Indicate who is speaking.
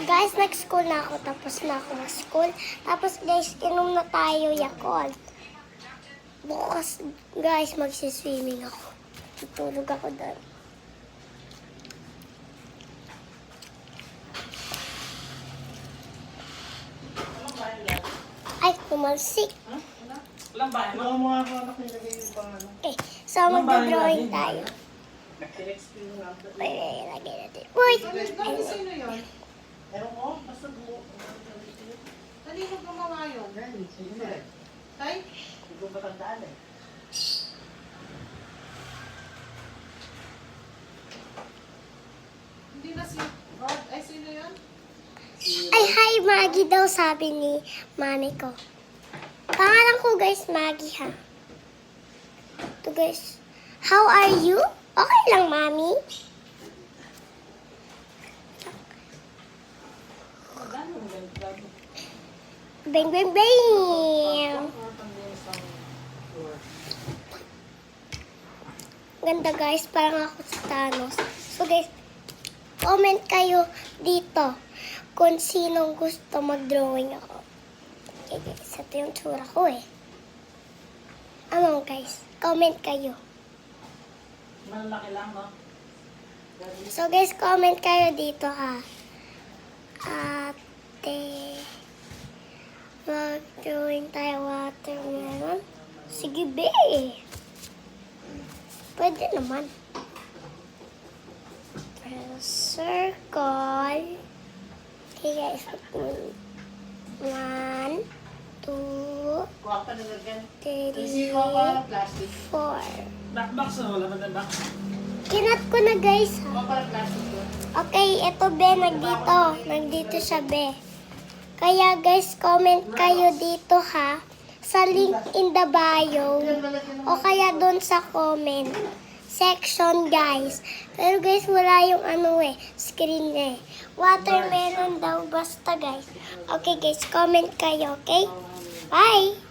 Speaker 1: Guys, nag-school na ako. Tapos na ako mag-school. Tapos guys, inom na tayo Yakult. Bukas, guys, magsiswimming ako. Tutulog ako doon. Ay, tumalsik.
Speaker 2: Walang bahay mo?
Speaker 3: Mga mga anak nilagay yung pangalan.
Speaker 1: Okay, so magdodrawing tayo. Ay, lagay natin. Uy!
Speaker 4: Bakit sino yun?
Speaker 3: Ewan ko, basta buo.
Speaker 4: Kanino gumawa yun? Tay?
Speaker 3: Hindi ko matandaan eh.
Speaker 4: Hindi na si Rod. Ay, sino yun?
Speaker 1: Ay, hi, Maggie daw, sabi ni mami ko. Pangalan ko, guys, Maggie, ha? Ito, guys. How are you? Okay lang, mami. Bang, bang, bang! Ganda, guys. Parang ako sa Thanos. So, guys, comment kayo dito kung sinong gusto mag-drawing ako. Okay, guys. Ito yung tsura ko, eh. Ano, guys? Comment kayo.
Speaker 2: Malaki lang, no?
Speaker 1: So, guys, comment kayo dito, ha. Ate, mag-drawing tayo watermelon. Sige, be. Pwede naman. Circle. Okay, guys. 1, 2,
Speaker 3: Kuha pa nilagyan.
Speaker 1: 3,
Speaker 3: Kasi kuha pa ng plastic.
Speaker 1: 4.
Speaker 2: Backbox na, wala man back.
Speaker 1: Kinat ko na, guys, ha.
Speaker 3: Kuha pa ng plastic doon.
Speaker 1: Okay, ito be, nagdito. Nagdito siya be. Kaya guys, comment kayo dito ha. Sa link in the bio. O kaya doon sa comment section guys. Pero guys, wala yung screen eh. Watermelon daw basta guys. Okay guys, comment kayo, okay? Bye!